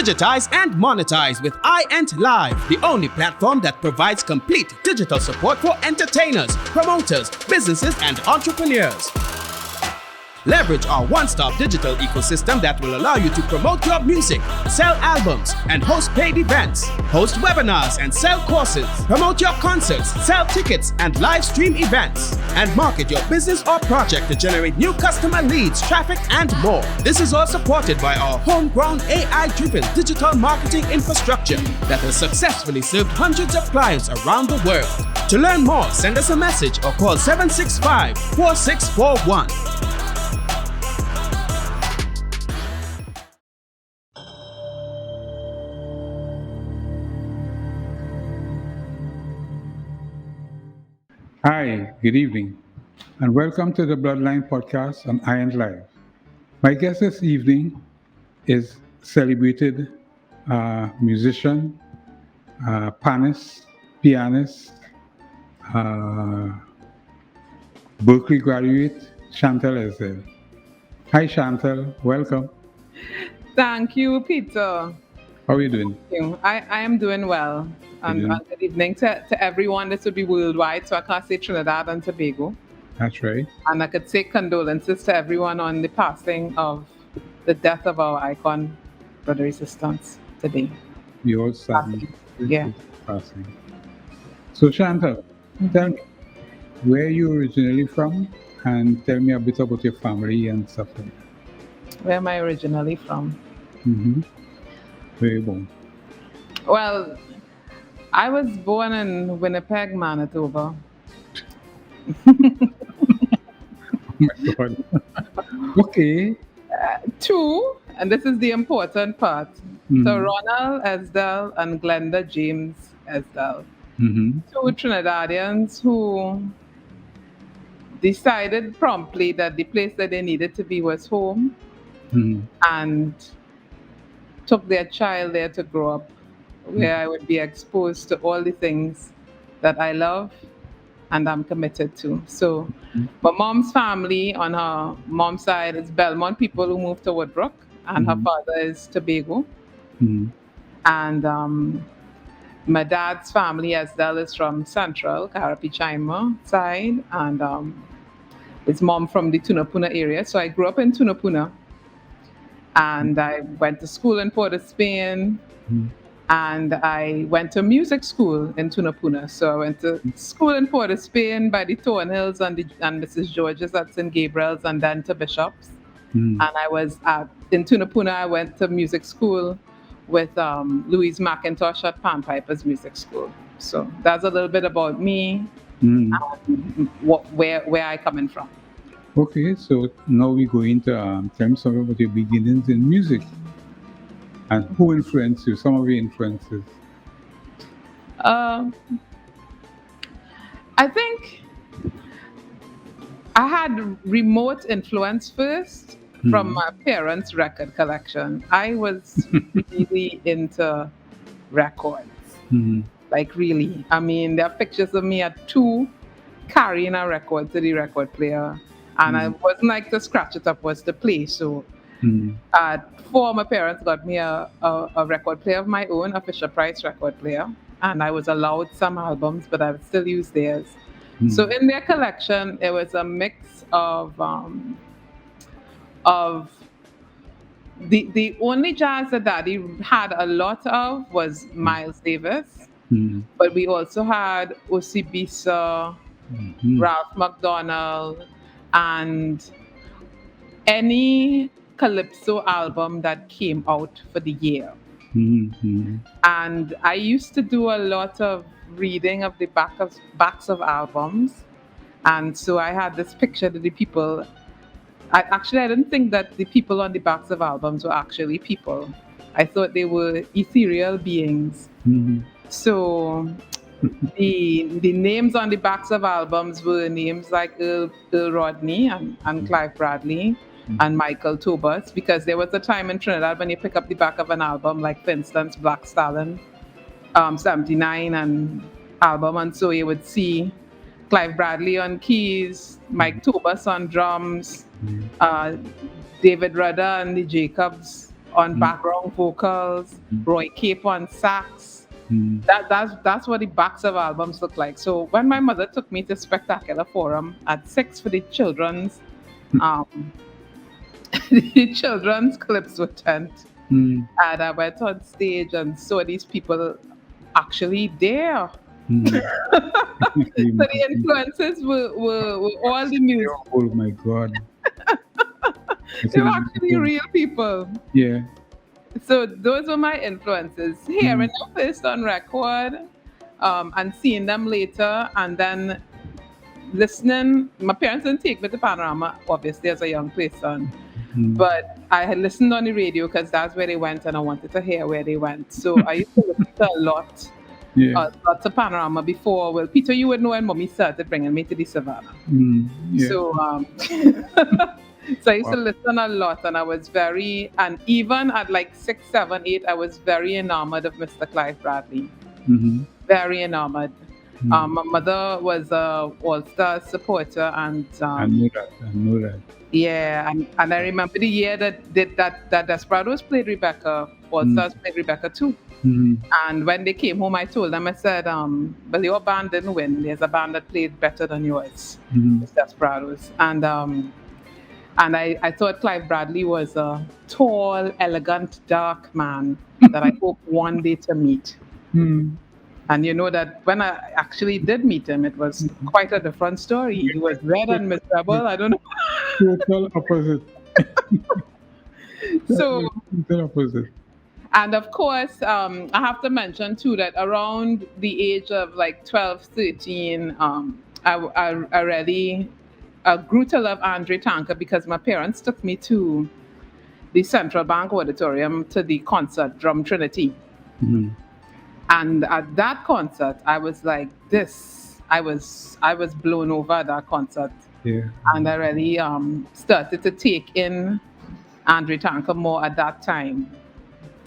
Digitize and monetize with iEnt Live, the only platform that provides complete digital support for entertainers, promoters, businesses, and entrepreneurs. Leverage our one-stop digital ecosystem that will allow you to promote your music, sell albums, and host paid events, host webinars and sell courses, promote your concerts, sell tickets and live stream events, and market your business or project to generate new customer leads, traffic, and more. This is all supported by our homegrown AI-driven digital marketing infrastructure that has successfully served hundreds of clients around the world. To learn more, send us a message or call 765-4641. Hi, good evening, and welcome to the Bloodline podcast on iEnt Live. My guest this evening is celebrated musician, pianist, Berkeley graduate, Chantal Esdelle. Hi, Chantal. Welcome. Thank you, Peter. How are you doing? Thank you. I am doing well. And good evening to everyone. This would be worldwide, so I can't say Trinidad and Tobago. That's right. And I could say condolences to everyone on the passing of the death of our icon, Brother Resistance, today. We all saddened. Yeah. Passing. So, Chantal, tell me, where are you originally from? And tell me a bit about your family and stuff like that. Where am I originally from? Where are you born? Well, I was born in Winnipeg, Manitoba. Oh my God. Okay. Two, and this is the important part. So Ronald Esdelle and Glenda James Esdelle. Two Trinidadians who decided promptly that the place that they needed to be was home, and took their child there to grow up, where I would be exposed to all the things that I love and I'm committed to. So my mom's family on her mom's side is Belmont people who moved to Woodbrook, and her father is Tobago. And my dad's family, Esdelle, is from Central, Karapichaima side, and his mom from the Tunapuna area. So I grew up in Tunapuna, and I went to school in Port of Spain, and I went to music school in Tunapuna. So I went to school in Port of Spain by the Thornhills and Mrs. George's at St. Gabriel's, and then to Bishop's. And I was in Tunapuna. I went to music school with Louise McIntosh at Panpiper's Music School. So that's a little bit about me, and where I coming from. Okay, so now we go into tell me something about your beginnings in music and who influenced you, some of your influences. I think I had remote influence first from my parents' record collection. I was really into records, like really. I mean, there are pictures of me at 2 carrying a record to the record player. And I wasn't like to scratch it up, was to play. So at 4, my parents got me a record player of my own, a Fisher-Price record player. And I was allowed some albums, but I would still use theirs. So in their collection, it was a mix of the only jazz that Daddy had a lot of was Miles Davis. But we also had Osibisa, Ralph McDonald, and any calypso album that came out for the year. And I used to do a lot of reading of the backs of albums. And so I had this picture that the people, I didn't think that the people on the backs of albums were actually people. I thought they were ethereal beings. So the names on the backs of albums were names like Earl Rodney and Clive Bradley and Michael Tobus, because there was a time in Trinidad when you pick up the back of an album, like for instance Black Stallion 79 and album, and so you would see Clive Bradley on keys, Mike Tobus on drums, David Rudder and the Jacobs on background vocals, Roy Cape on sax. That's what the backs of albums look like. So when my mother took me to Spectacular Forum at 6 for the children's the children's clips were tent, and I went on stage and saw these people actually there. So the influences were all the music. Oh my God. They were actually real people. Yeah. So those were my influences. Hearing them first on record, and seeing them later, and then listening. My parents didn't take me to Panorama, obviously, as a young person. But I had listened on the radio because that's where they went, and I wanted to hear where they went. So I used to listen to a lot. Lots of Panorama before. Well, Peter, you would know when Mommy started bringing me to the Savannah. So, so I used to listen a lot, and I was and even at like 6, 7, 8, I was very enamored of Mr. Clive Bradley. Very enamored. My mother was a All-Star supporter, and I know that. Yeah, and I remember the year that Desperados played Rebecca, All-Stars played Rebecca too. And when they came home, I told them, I said, well, your band didn't win. There's a band that played better than yours, it's Desperados. And I thought Clive Bradley was a tall, elegant, dark man that I hope one day to meet. And you know that when I actually did meet him, it was quite a different story. He was red and miserable. I don't know. Total opposite. So, total opposite. And of course, I have to mention too that around the age of like 12, 13, I really grew to love Andre Tanker because my parents took me to the Central Bank Auditorium to the concert, Drum Trinity. And at that concert, I was like this. I was blown over at that concert. Yeah. And I really started to take in Andre Tanker more at that time.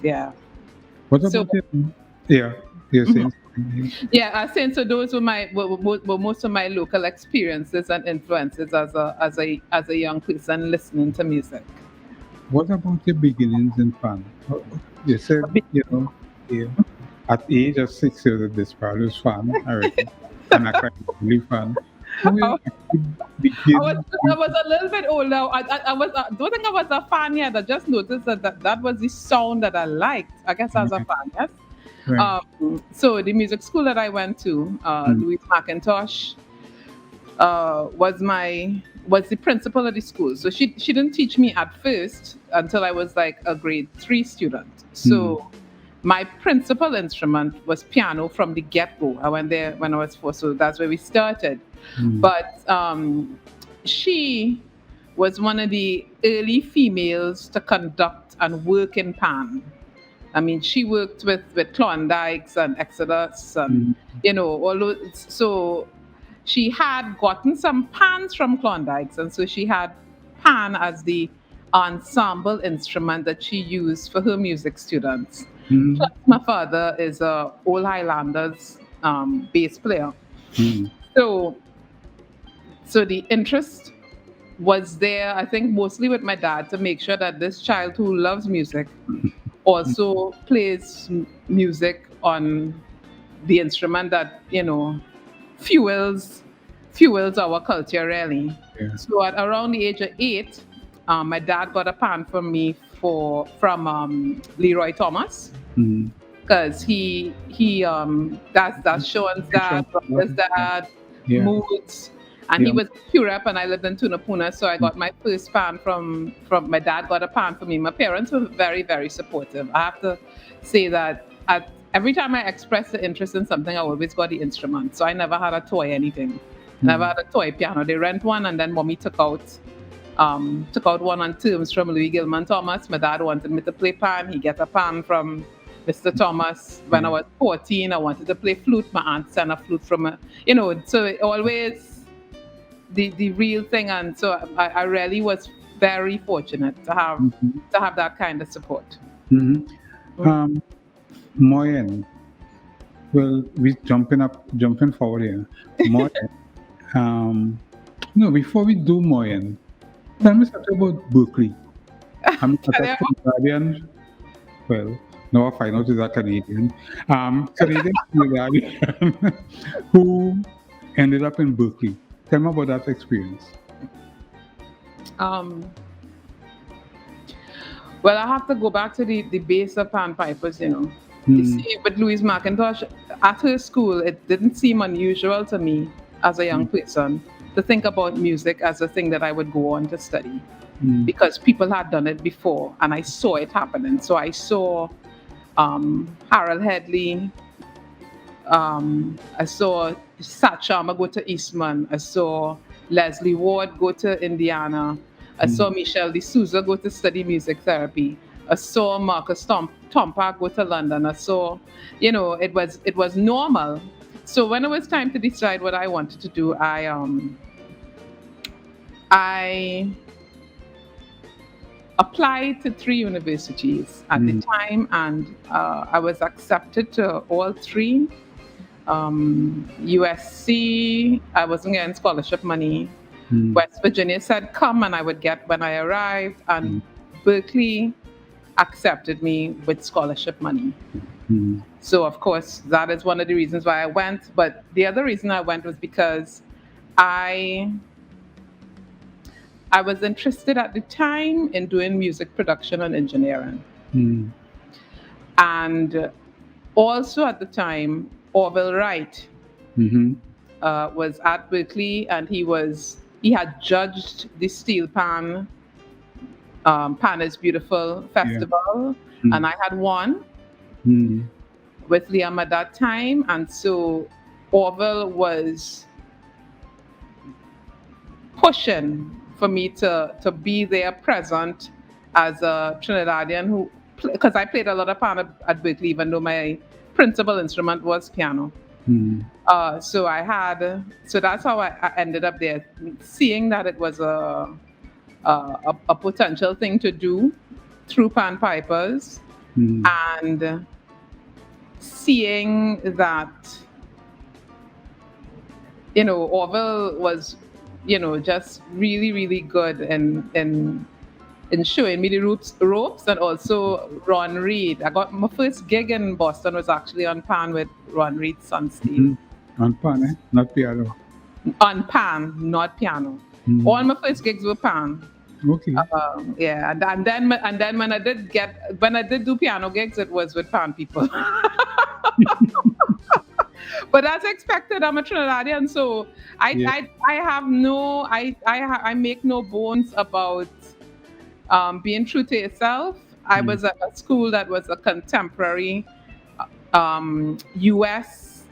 Yeah. What about him? Yeah. You're saying Yeah, I think so. Those were most of my local experiences and influences as a young person listening to music. What about your beginnings in fun? You said, at the age of 6 years, this part was fun already, and I quite really fun. I was a little bit older. I don't think I was a fan yet. I just noticed that was the sound that I liked. I guess I was a fan, yes. Right. So the music school that I went to, Louise McIntosh, was the principal of the school. So she didn't teach me at first until I was like a grade 3 student. So my principal instrument was piano from the get-go. I went there when I was 4, so that's where we started. But she was one of the early females to conduct and work in pan. I mean, she worked with Klondikes and Exodus and, all those. So she had gotten some pans from Klondikes, and so she had pan as the ensemble instrument that she used for her music students. Plus, my father is a Old Highlanders bass player. So the interest was there, I think, mostly with my dad to make sure that this child who loves music also plays music on the instrument that, fuels our culture, really. Yeah. So at around the age of 8, my dad got a pan for me from Leroy Thomas, because he that's Sean's dad, his dad, Moods, and he was pure up, and I lived in Tunapuna, so I got my first pan from my dad. Got a pan for me. My parents were very, very supportive. I have to say that every time I expressed the interest in something, I always got the instrument. So I never had a toy anything. Never had a toy piano. They rent one, and then mommy took out one on terms from Louis Gilman Thomas. My dad wanted me to play pan. He get a pan from Mr. Thomas. When I was 14, I wanted to play flute. My aunt sent a flute from a, so it always the real thing. And so I really was very fortunate to have that kind of support. Moyen. Well, we're jumping forward here. Moyen. No, before we do Moyen, tell me something about Berkeley. I'm a Guardian Well, now I find out is a Canadian. Canadian student who ended up in Berkeley. Tell me about that experience. Um, well, I have to go back to the base of panpipers, you know. You Mm, see, with Louise McIntosh, at her school, it didn't seem unusual to me as a young person to think about music as a thing that I would go on to study, mm, because people had done it before and I saw it happening. So I saw Harold Headley, I saw Sat Sharma go to Eastman, I saw Leslie Ward go to Indiana, I saw Michelle D'Souza go to study music therapy, I saw Marcus Tompak go to London. I saw, you know, it was normal. So when it was time to decide what I wanted to do, I applied to 3 universities at the time, and I was accepted to all 3. USC, I wasn't getting scholarship money. West Virginia said come and I would get when I arrived, and Berkeley accepted me with scholarship money. So of course that is one of the reasons why I went. But the other reason I went was because I I was interested at the time in doing music production and engineering. And also at the time, Orville Wright was at Berkeley, and he had judged the Steel Pan Pan is Beautiful festival, and I had won with Liam at that time. And so Orville was pushing for me to be there present as a Trinidadian who, because I played a lot of piano at Berkeley, even though my principal instrument was piano. So that's how I ended up there, seeing that it was a potential thing to do through panpipers, and seeing that, you know, Orville was, you know, just really, really good in showing me the ropes, and also Ron Reed. I got my first gig in Boston was actually on pan with Ron Reed's son Steve. On pan, not piano. On pan, not piano. All my first gigs were pan. Okay. Yeah, and then when I did do piano gigs, it was with pan people. But as expected, I'm a Trinidadian, so I make no bones about being true to yourself. I was at a school that was a contemporary U.S.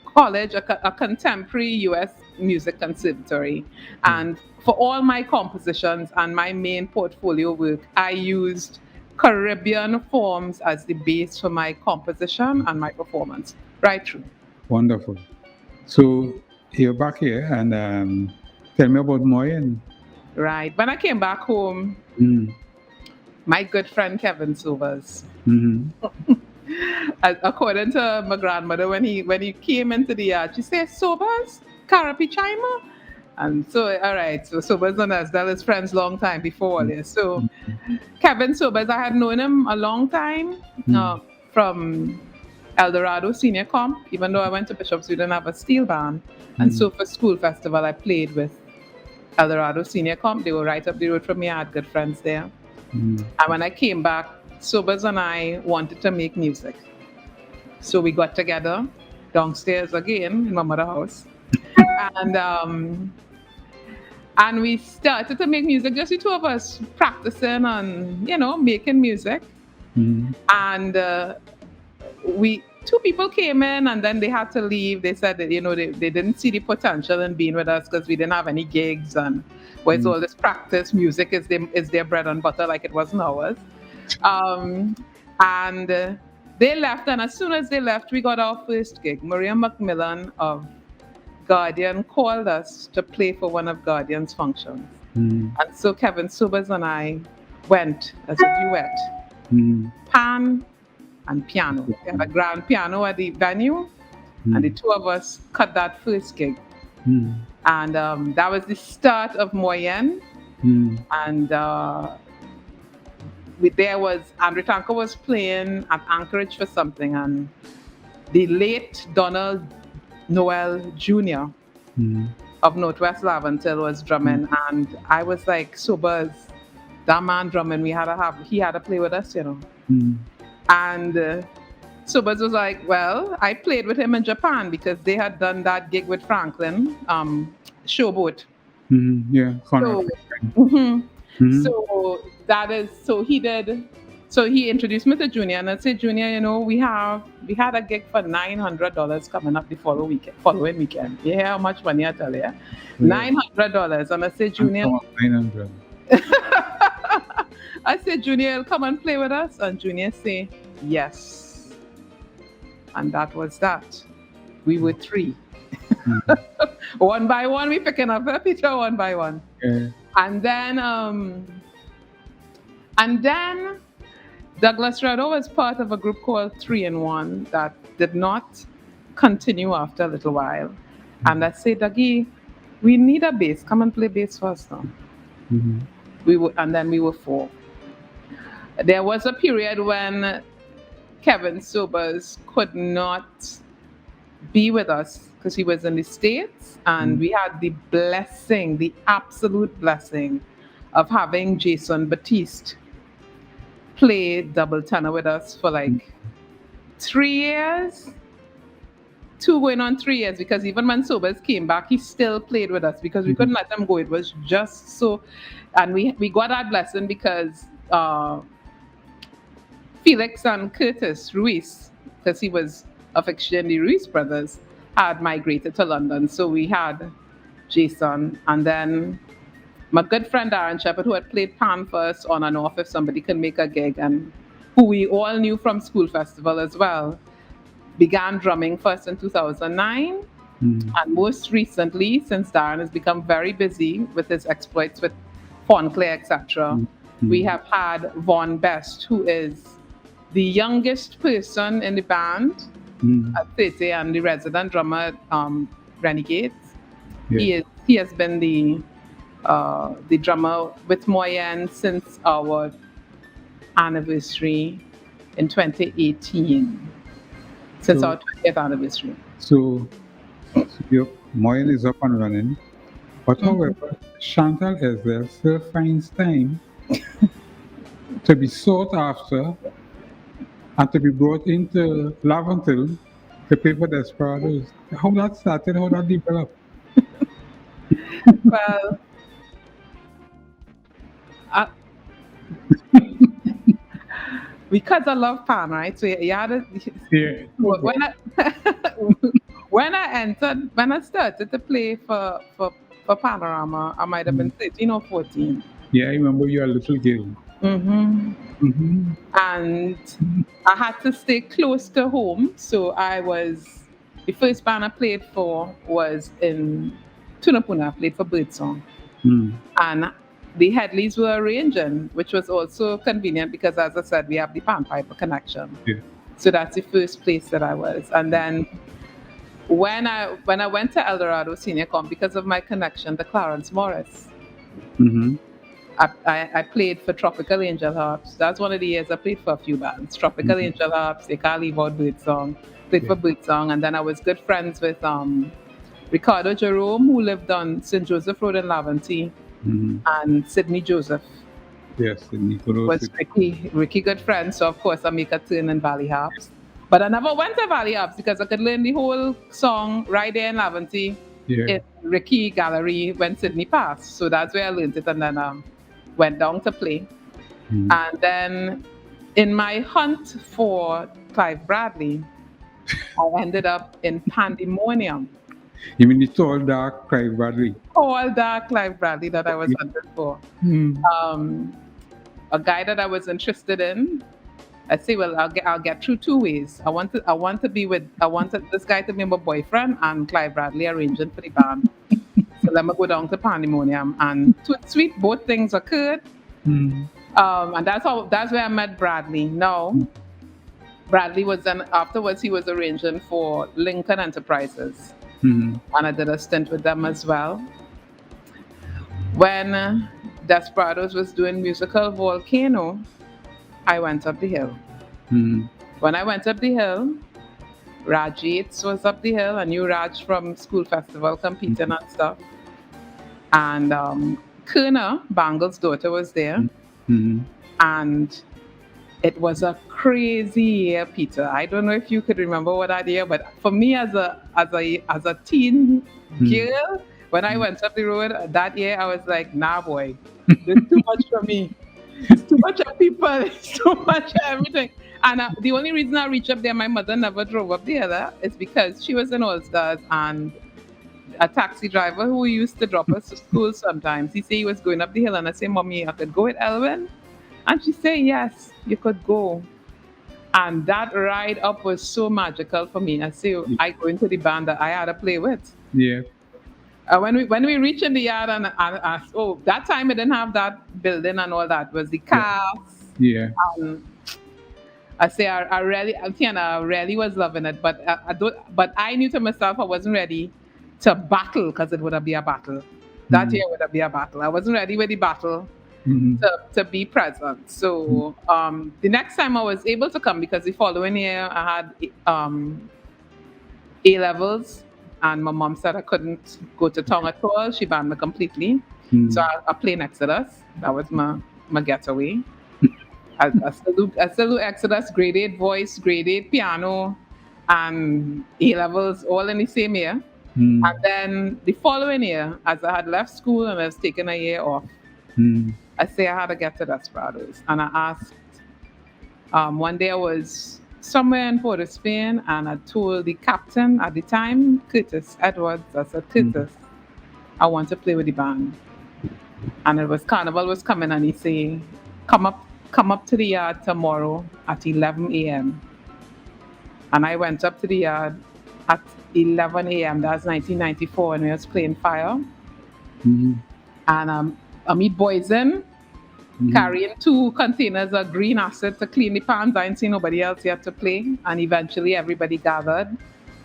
college, a contemporary U.S. music conservatory. And for all my compositions and my main portfolio work, I used Caribbean forms as the base for my composition and my performance, right through. Wonderful. So you're back here, and tell me about Moyen. Right. When I came back home, my good friend Kevin Sobers, according to my grandmother, when he came into the yard, she said, "Sobers, Karapi Chima." And so, all right, so Sobers and Esdelle is friends long time before all this. So Kevin Sobers, I had known him a long time from El Dorado Senior Comp, even though I went to Bishop's, we didn't have a steel band. And so for School Festival, I played with El Dorado Senior Comp. They were right up the road from me. I had good friends there. And when I came back, Sobers and I wanted to make music. So we got together downstairs again in my mother's house. And we started to make music, just the 2 of us practicing and, you know, making music. And 2 people came in, and then they had to leave. They said that, you know, they didn't see the potential in being with us because we didn't have any gigs, and where's all this practice? Music is their bread and butter, like it wasn't ours. And they left, and as soon as they left, we got our first gig. Maria McMillan of Guardian called us to play for one of Guardian's functions. And so Kevin Sobers and I went as a duet, pan and piano. We had a grand piano at the venue, and the 2 of us cut that first gig. And that was the start of Moyen. And there was Andre Tanker was playing at Anchorage for something, and the late Donald Noel Jr. Of Northwest Laventil was drumming, and I was like, Sobers, that man drumming, he had to play with us, you know. And Sobers was like, well, I played with him in Japan because they had done that gig with Franklin, Showboat. Yeah, So, so that is, so he did. So he introduced me to Junior, and I said, Junior, you know, we had a gig for $900 coming up the following weekend. You hear how much money I tell you? $900. And I said, Junior, 900. I said, Junior, come and play with us. And Junior say, yes. And that was that. We were 3. One by one, we picking up Peter one by one. And then Douglas Rado was part of a group called 3-in-1 that did not continue after a little while. And I said, Dougie, we need a bass. Come and play bass for us now. And then we were 4. There was a period when Kevin Sobers could not be with us because he was in the States, and we had the absolute blessing of having Jason Batiste play double tenor with us for like 3 years, 2 going on 3 years, because even when Sobers came back, he still played with us because we couldn't let him go. It was just so, and we got that blessing because Felix and Curtis Ruiz, because he was of exchange, the Ruiz brothers, had migrated to London. So we had Jason, and then my good friend Darren Shepherd, who had played pan for us on and off if somebody could make a gig, and who we all knew from School Festival as well, began drumming first in 2009. And most recently, since Darren has become very busy with his exploits with Faunclair, etc., we have had Von Best, who is the youngest person in the band at 30 and the resident drummer at Renegades. He has been the drummer with Moyen since our anniversary in 2018. Since our 20th anniversary. So your Moyen is up and running. But however, Chantal Esdelle still finds time to be sought after and to be brought into Laventil to play for Desperados. How that started, how that developed? Well, because I love pan, right? So you had to. When I started to play for Panorama, I might have been 13 or 14. Yeah, I remember you were a little girl. And I had to stay close to home, so the first band I played for was in Tunapuna. I played for Birdsong. And the Headleys were arranging, which was also convenient because, as I said, we have the panpiper connection. So that's the first place that I was. And then when I went to Eldorado Senior Comp, because of my connection to Clarence Morris, I played for Tropical Angel Harps. That's one of the years I played for a few bands. Tropical Angel Harps, They Can't Leave Out Birdsong. Played for Birdsong, and then I was good friends with Ricardo Jerome, who lived on St. Joseph Road in Laventille, and Sidney Joseph. Yes, Sidney was Ricky good friends, so of course I make a turn in Valley Harps. But I never went to Valley Harps because I could learn the whole song right there in Laventille in Ricky Gallery when Sidney passed. So that's where I learned it, and then went down to play. And then in my hunt for Clive Bradley, I ended up in Pandemonium. You mean the tall, dark Clive Bradley? Tall, dark Clive Bradley that I was hunting for. A guy that I was interested in. I say, well, I'll get through 2 ways. I wanted this guy to be my boyfriend, and Clive Bradley arranging for the band. So let me go down to Pandemonium, and sweet, both things occurred. And that's where I met Bradley. Now, Bradley was then, afterwards he was arranging for Lincoln Enterprises. And I did a stint with them as well. When Desperados was doing musical Volcano, I went up the hill. Mm. When I went up the hill, Raj Yates was up the hill. I knew Raj from School Festival competing and stuff. And Kuna, Bangle's daughter, was there. Mm. And it was a crazy year, Peter. I don't know if you could remember what that year, but for me as a teen girl, when I went up the road that year, I was like, nah boy, this is too much for me. It's too much of people, it's too much of everything. And the only reason I reached up there, my mother never drove up there, is because she was in All Stars, and a taxi driver who used to drop us to school sometimes, he said he was going up the hill, and I said, Mommy, I could go with Elvin? And she said, yes, you could go. And that ride up was so magical for me. I say, I go into the band that I had to play with. Yeah. When we reached in the yard, and that time I didn't have that building and all that. It was the cars. Yeah. I say I really was loving it, but I don't. But I knew to myself I wasn't ready to battle, because it would have been a battle. That year would have been a battle. I wasn't ready with the battle to be present. So the next time I was able to come, because the following year I had A levels, and my mom said I couldn't go to town at all. She banned me completely. So I played Exodus. That was my getaway. I still do Exodus, grade 8 voice, grade 8 piano, and A levels all in the same year. And then the following year, as I had left school and I was taking a year off, I say I had to get to Desperados. And I asked, one day I was somewhere in Port of Spain, and I told the captain at the time, Curtis Edwards, I said, Curtis, I want to play with the band. And it was Carnival was coming, and he said, come up to the yard tomorrow at 11 a.m. And I went up to the yard at 11 a.m. That's 1994, when we was playing Fire. And I meet boys in, carrying 2 containers of green acid to clean the pans. I didn't see nobody else yet to play. And eventually everybody gathered.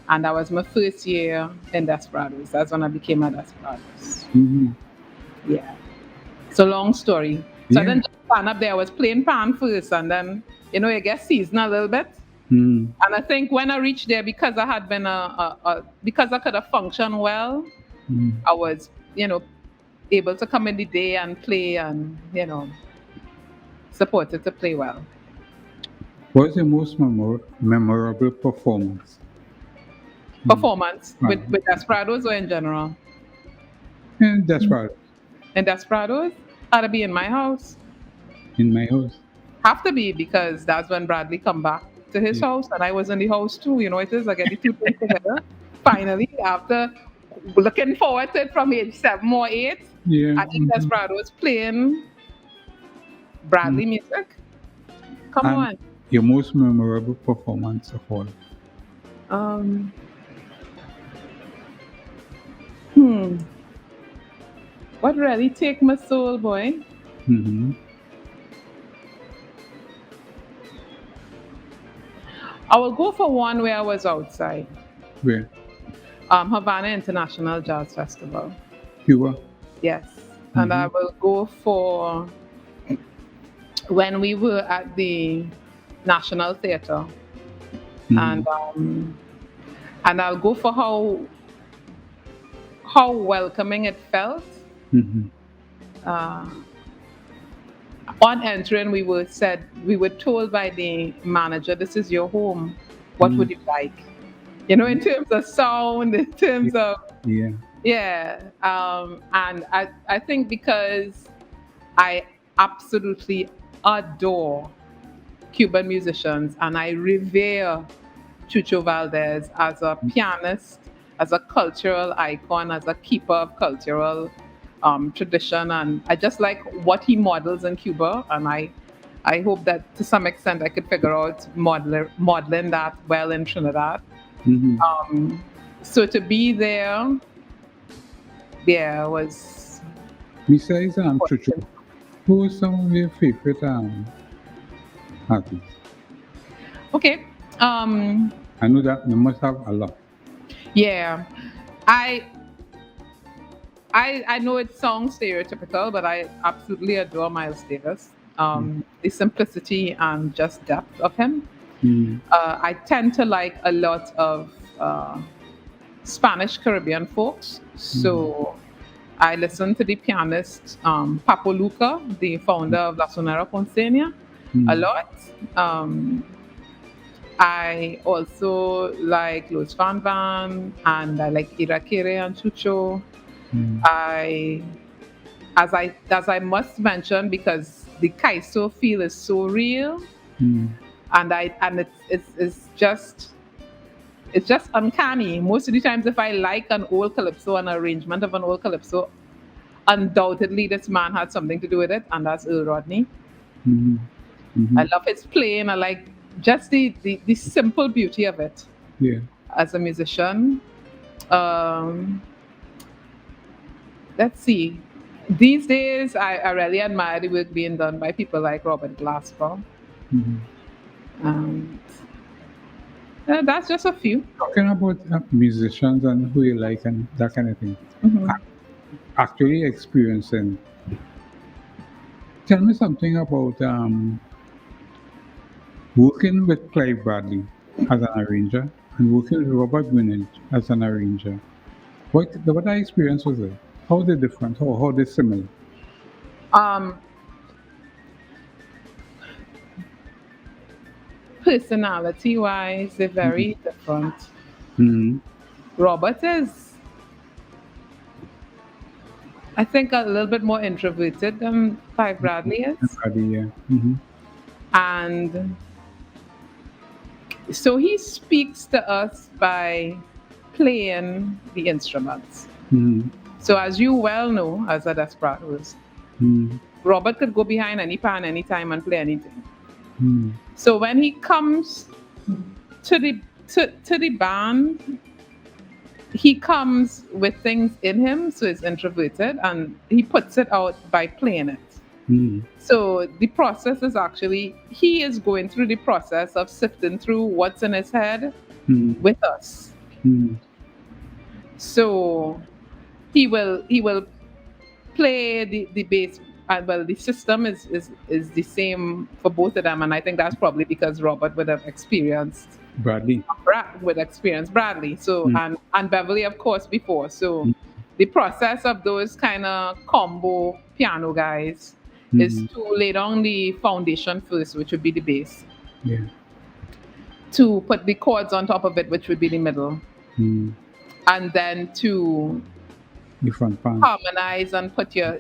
And that was my first year in Desperados. That's when I became a Desperados. Yeah. It's a long story. So I didn't just stand up there. I was playing pan first, and then, you get seasoned a little bit. And I think when I reached there, because I had been because I could have functioned well, I was, able to come in the day and play, and, supported to play well. What was your most memorable performance? With Desperados or in general? In Desperados. In Desperados, had to be in my house. In my house. Have to be, because that's when Bradley come back to his house, and I was in the house too. It is, I get the 2 things together. Finally, after looking forward to it from age 7 or 8, I think Desperados playing Bradley music. Come on. Your most memorable performance of all? What really take my soul, boy? I will go for one where I was outside. Where? Havana International Jazz Festival. Cuba? Yes. And I will go for when we were at the National Theatre. And I'll go for how welcoming it felt. On entering, we were told by the manager, this is your home. What would you like? In terms of sound, in terms of... Yeah. And I think because I absolutely adore Cuban musicians, and I revere Chucho Valdez as a pianist, as a cultural icon, as a keeper of cultural tradition, and I just like what he models in Cuba, and I hope that to some extent I could figure out modeling that well in Trinidad. So to be there, was... Besides Chucho, who are some of your favorite artists? Okay. I know that you must have a lot. Yeah. I know it sounds stereotypical, but I absolutely adore Miles Davis. the simplicity and just depth of him. Mm. I tend to like a lot of Spanish Caribbean folks. So I listen to the pianist Papo Luca, the founder of La Sonora Ponceña, a lot. I also like Los Van Van, and I like Irakere and Chucho. I as I must mention, because the Kaiso feel is so real, and it's just uncanny. Most of the times, if I like an old calypso, an arrangement of an old calypso, undoubtedly this man had something to do with it, and that's Earl Rodney. I love his playing. I like just the simple beauty of it. Yeah. As a musician, let's see. These days, I really admire the work being done by people like Robert Glasper. And that's just a few. Talking about musicians and who you like and that kind of thing. Actually experiencing. Tell me something about working with Clive Bradley as an arranger and working with Robert Greenidge as an arranger. What experience was it? How they different? How they similar? Personality wise, they're very different. Robert is, I think, a little bit more introverted than Clive Bradley is. Bradley, yeah. And so he speaks to us by playing the instruments. So as you well know, as a Desperados, Robert could go behind any pan anytime and play anything. So when he comes to the band, he comes with things in him, so he's introverted, and he puts it out by playing it. So the process is actually, he is going through the process of sifting through what's in his head with us. So he will play the bass. Well, the system is the same for both of them, and I think that's probably because Robert would have experienced Bradley. Bradley. So and Beverly, of course, before. So the process of those kind of combo piano guys is to lay down the foundation first, which would be the bass. Yeah. To put the chords on top of it, which would be the middle, and then to the front part. Harmonize and put your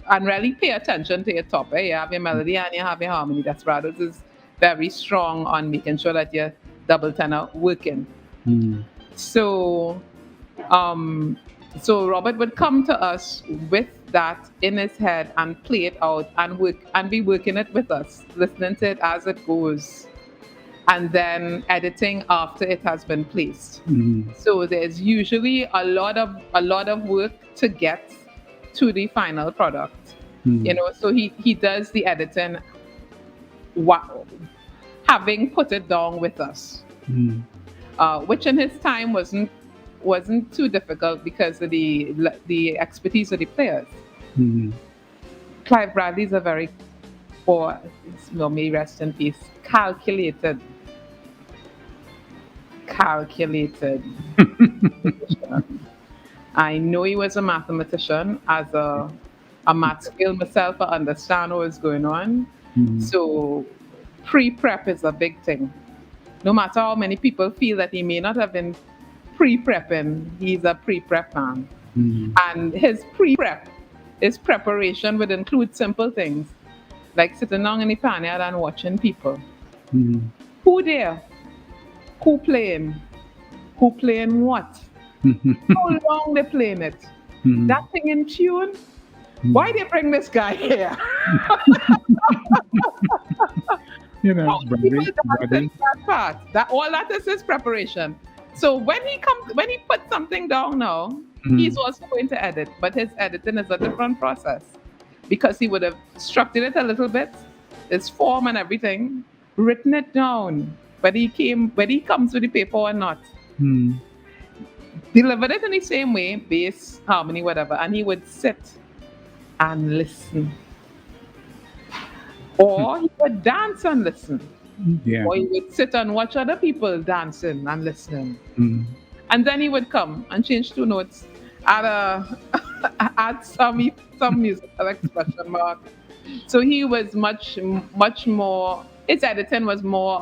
and really pay attention to your top. You have your melody and you have your harmony. Desperados is very strong on making sure that your double tenor working. So Robert would come to us with that in his head and play it out and be working it with us, listening to it as it goes, and then editing after it has been placed. So there's usually a lot of work to get to the final product. So he does the editing having put it down with us, which in his time wasn't too difficult because of the expertise of the players. Clive Bradley's a very, may rest in peace, calculated. I know he was a mathematician. As a math skill myself, I understand what was going on. So pre-prep is a big thing. No matter how many people feel that he may not have been pre-prepping, he's a pre-prep man. And his pre-prep, his preparation would include simple things like sitting down in the panyard and watching people. Who there? Who playing? Who playing what? How long they playing it? That thing in tune? Why they bring this guy here? That part. All that is his preparation. So when he puts something down now, he's also going to edit, but his editing is a different process because he would have structured it a little bit, his form and everything, written it down, whether he comes with the paper or not. Delivered it in the same way, bass, harmony, whatever, and he would sit and listen. or he would dance and listen, Yeah. or he would sit and watch other people dancing and listening. Mm. And then he would come and change two notes, add a add some musical expression mark. So he was much more. His editing was more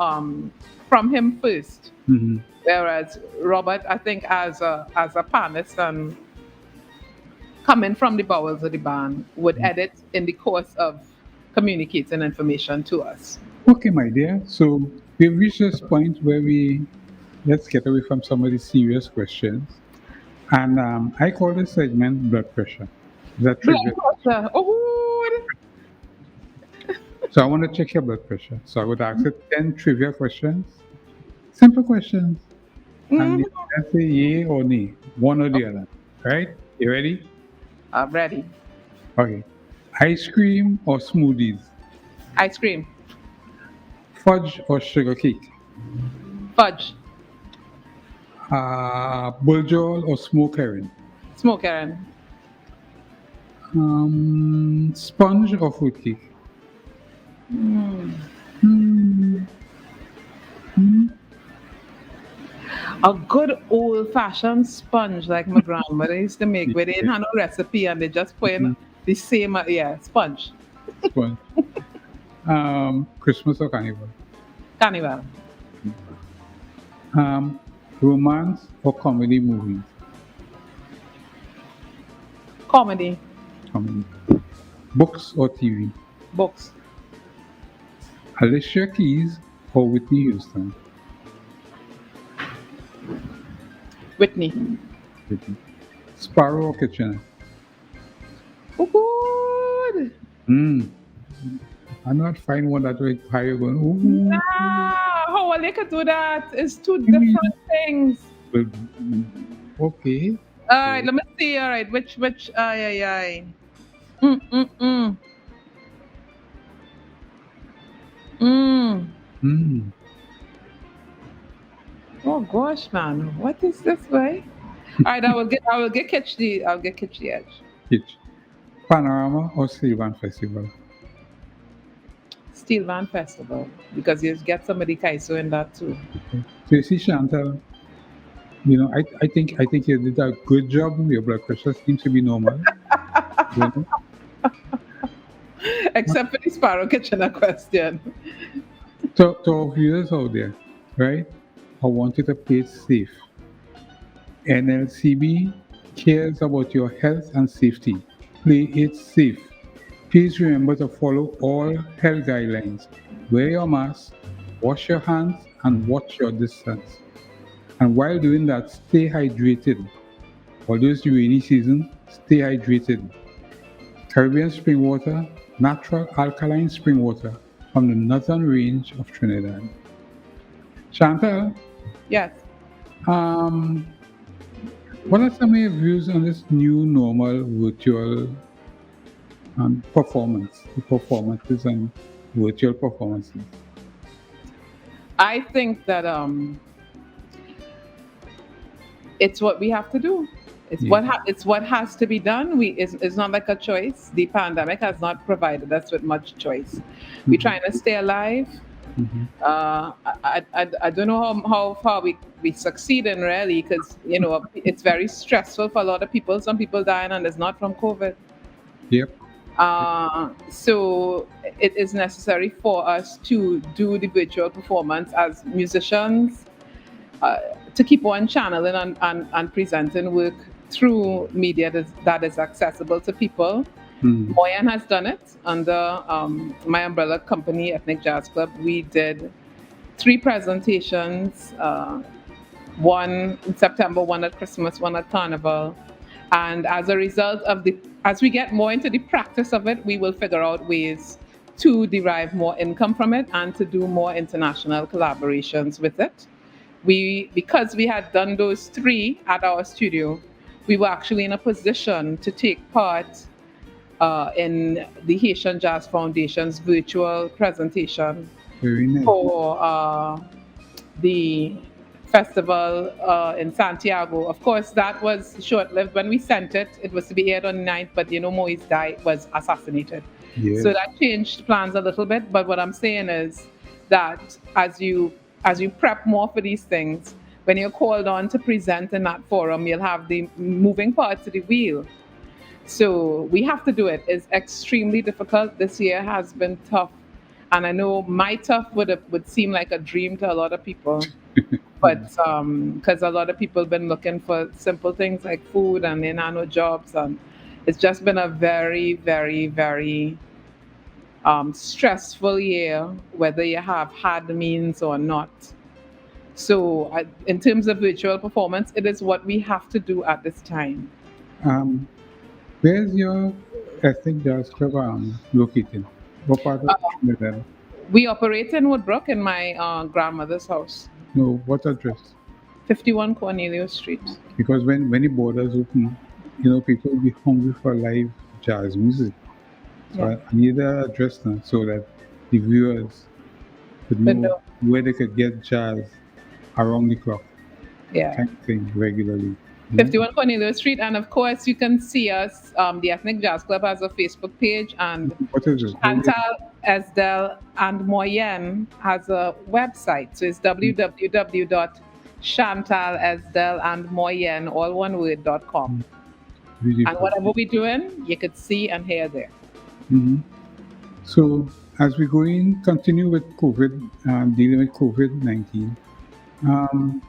from him first, Mm-hmm. whereas Robert, I think, as a panelist and coming from the bowels of the band, would edit in the course of communicating information to us. Okay, my dear. So we've reached this point where let's get away from some of the serious questions. And I call this segment blood pressure. Is that Blood trivia? pressure. Oh, So I want to check your blood pressure. So I would ask you 10 trivia questions, simple questions. And you mm, can say yay or nay, one or the other. Right? You ready? I'm ready. Okay. Ice cream or smoothies? Ice cream. Fudge or sugar cake? Fudge. Buljol or smoke herring? Smoke Aaron. Sponge or fruitcake? Hmm. A good old fashioned sponge like my grandmother used to make, where they didn't have no recipe and they just put in the same, yeah, sponge. Sponge. Christmas or carnival? Carnival. Romance or comedy movies? Comedy. Comedy. Books or TV? Books. Alicia Keys or Whitney Houston? Whitney. Whitney. Sparrow or Kitchener? Oh, good. I'm not find one that way how you're going. Ooh. Nah, how well they could do that? It's two different things. Well, okay. All right, let me see. All right, which, ay. Mm, mm, mm. Mm. Mm. Oh gosh, man, what is this way? All right, I will get catch the edge. Kitch. Panorama or Sylvan Festival? Steel Van Festival, because you get somebody Kaiso in that too. So you see, Chantal, I think you did a good job. Your blood pressure seems to be normal. You know? Except for the Sparrow Kitchener question. To our viewers out there, right? I want you to play it safe. NLCB cares about your health and safety. Play it safe. Please remember to follow all health guidelines. Wear your mask, wash your hands, and watch your distance. And while doing that, stay hydrated. Although it's the rainy season, stay hydrated. Caribbean spring water, natural alkaline spring water from the northern range of Trinidad. Chantal, Yes. um, what are some of your views on this new normal virtual performance, the performances and virtual performances? I think that it's what we have to do. It's what has to be done. It's not like a choice. The pandemic has not provided us with much choice. We're trying to stay alive. Mhm. I don't know how far we succeed in, really, because it's very stressful for a lot of people. Some people dying and it's not from COVID. Yep. So it is necessary for us to do the virtual performance as musicians, to keep on channeling and presenting work through media that is accessible to people. Mm. Moyan has done it under my umbrella company, Ethnic Jazz Club. We did 3 presentations, one in September, one at Christmas, one at Carnival. And as a result of as we get more into the practice of it, we will figure out ways to derive more income from it and to do more international collaborations with it. Because we had done those 3 at our studio, we were actually in a position to take part in the Haitian Jazz Foundation's virtual presentation Very nice. for the festival in Santiago. Of course, that was short-lived. When we sent it, it was to be aired on the 9th, but Moise was assassinated. Yes. So that changed plans a little bit. But what I'm saying is that as you prep more for these things, when you're called on to present in that forum, you'll have the moving parts of the wheel. So we have to do it. It's extremely difficult. This year has been tough. And I know my tough would seem like a dream to a lot of people. But because a lot of people have been looking for simple things like food and they no jobs. And it's just been a very, very, very stressful year, whether you have had the means or not. So, in terms of virtual performance, it is what we have to do at this time. Um, where's your ethnic jazz club located? What part of Trinidad? We operate in Woodbrook in my grandmother's house, No, what address? 51 Cornelius Street. Because when the borders open, people will be hungry for live jazz music. So Yeah. I need an address now so that the viewers could But know no, where they could get jazz around the clock yeah. kind of thing regularly. 51 Cornelius Street. And of course, you can see us. The Ethnic Jazz Club has a Facebook page, and What is it? Chantal Esdelle and Moyen has a website. So it's www.chantalesdelleandmoyen, all one word.com. Really And whatever we're doing, you could see and hear there. hmm So as we continue with COVID, dealing with COVID-19, um,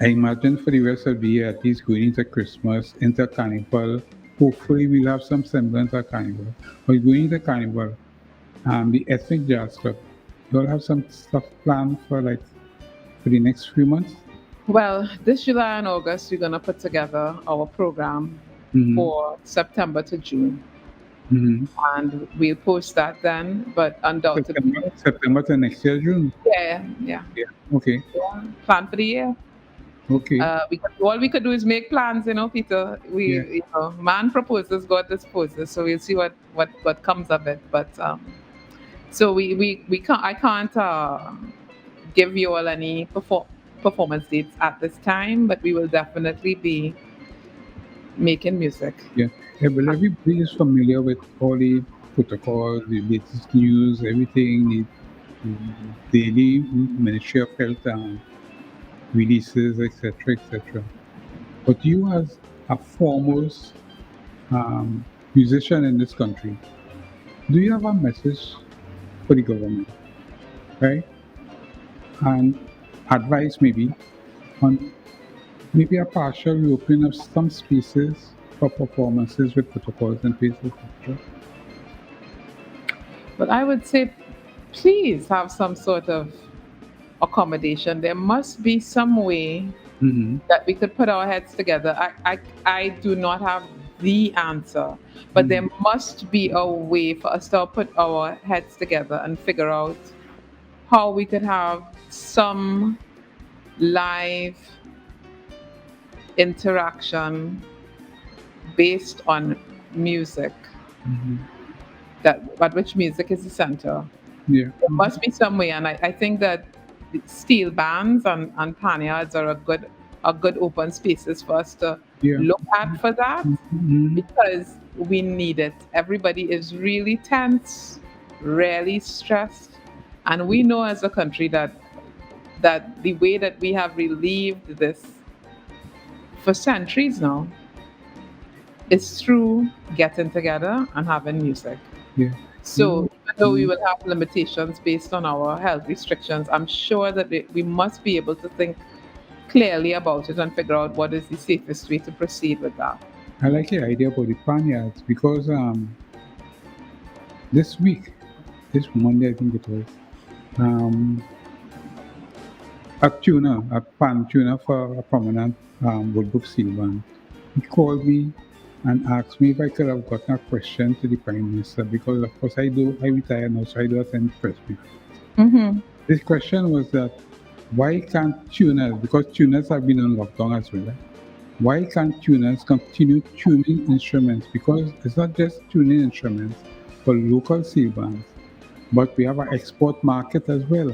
I imagine for the rest of the year, at least going into Christmas, into Carnival, hopefully we'll have some semblance of Carnival. But going into Carnival, the Ethnic Jazz Club, you'll have some stuff planned for the next few months? Well, this July and August, we're going to put together our program Mm-hmm. for September to June. Mm-hmm. And we'll post that then, but undoubtedly, September to next year, June? yeah, yeah, Yeah. Okay. yeah. Plan for the year. Okay. All we could do is make plans, Peter. Yeah. Man proposes, God disposes. So we'll see what comes of it. But so we can't. I can't give you all any performance dates at this time, but we will definitely be making music. Yeah. Yeah, but everybody is familiar with all the protocols, the latest news, everything, the daily Ministry of Health releases, etc., etc. But you, as a foremost musician in this country, do you have a message for the government, right? And advice maybe on maybe a partial reopening of some spaces for performances with protocols in place, etc. But I would say, please have some sort of accommodation. There must be some way Mm-hmm. that we could put our heads together. I do not have the answer, but there must be a way for us to put our heads together and figure out how we could have some live interaction based on music, Mm-hmm. but which music is the center. Yeah. There must be some way, and I think that the steel bands and panyards are a good open spaces for us to Yeah. look at for that, Mm-hmm. because we need it. Everybody is really tense, really stressed, and we know as a country that the way that we have relieved this for centuries now is through getting together and having music. Yeah. So even though we will have limitations based on our health restrictions, I'm sure that we must be able to think clearly about it and figure out what is the safest way to proceed with that. I like the idea about the panyards because this week, this Monday, I think it was, um, a pan tuner for a prominent Woodbrook Steel band, he called me and asked me if I could have gotten a question to the Prime Minister because, of course, I retire now, so I do attend press briefings. Mm-hmm. This question was that why can't tuners, because tuners have been on lockdown as well, why can't tuners continue tuning instruments? Because it's not just tuning instruments for local steel bands, but we have an export market as well.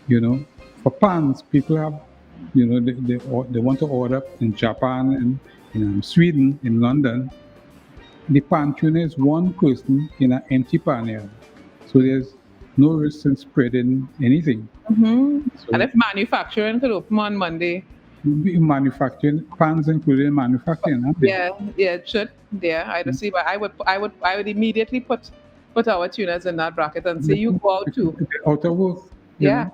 You know, for pans, people have, they want to order in Japan and in Sweden, in London, the pan tuner is one person in an empty panel. So there's no risk in spreading anything. So And if manufacturing could open on Monday, manufacturing pans including manufacturing. Aren't they? yeah, it should. Yeah, I don't see, but I would immediately put our tuners in that bracket and say you go out too. Out of work. you Yeah.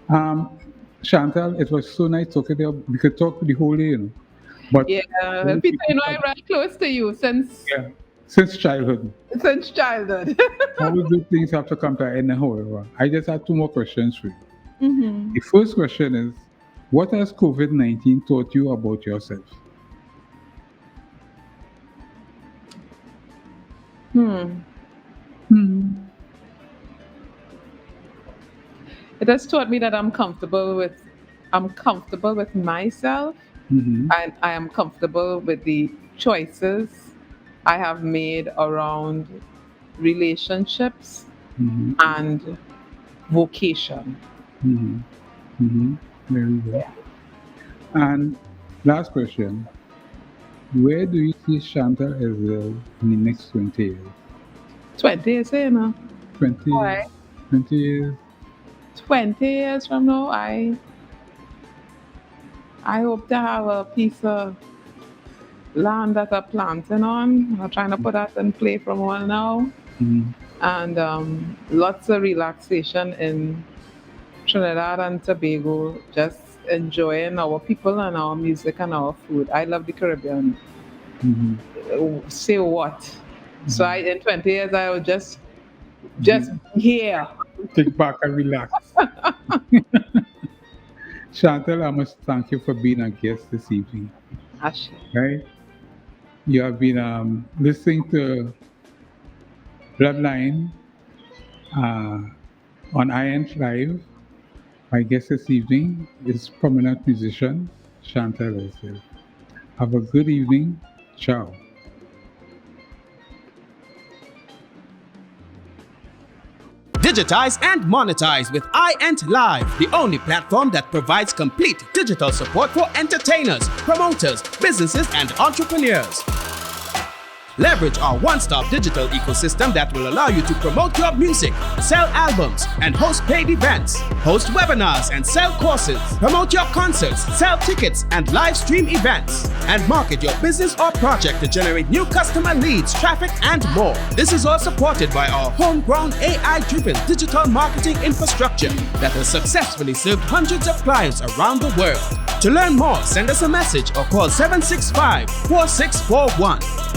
know. Chantal, it was so nice talking to you. We could talk the whole day, But Yeah, well, Peter, I'm right close to you since since childhood, childhood. all the good things have to come to an end, however. I just have two more questions for you. The first question is, what has COVID-19 taught you about yourself? It has taught me that I'm comfortable with myself, and I am comfortable with the choices I have made around relationships and vocation. Very good. And last question, where do you see Chantal Esdelle in the next 20 years? 20 years, 20 Why? years? 20 years? 20 years from now, I hope to have a piece of land that I'm planting on. I'm trying to put that in play from all now. And lots of relaxation in Trinidad and Tobago, just enjoying our people and our music and our food. I love the Caribbean. Say what? So in 20 years, I will just be here. Take back and relax. Chantal, I must thank you for being a guest this evening. Ashe. Right? You have been listening to Bloodline on iEnt Live. My guest this evening is prominent musician Chantal Esdelle. Have a good evening. Ciao. Digitize and monetize with iEnt Live, the only platform that provides complete digital support for entertainers, promoters, businesses, and entrepreneurs. Leverage our one-stop digital ecosystem that will allow you to promote your music, sell albums, and host paid events, host webinars and sell courses, promote your concerts, sell tickets and live stream events, and market your business or project to generate new customer leads, traffic, and more. This is all supported by our homegrown AI-driven digital marketing infrastructure that has successfully served hundreds of clients around the world. To learn more, send us a message or call 765-4641.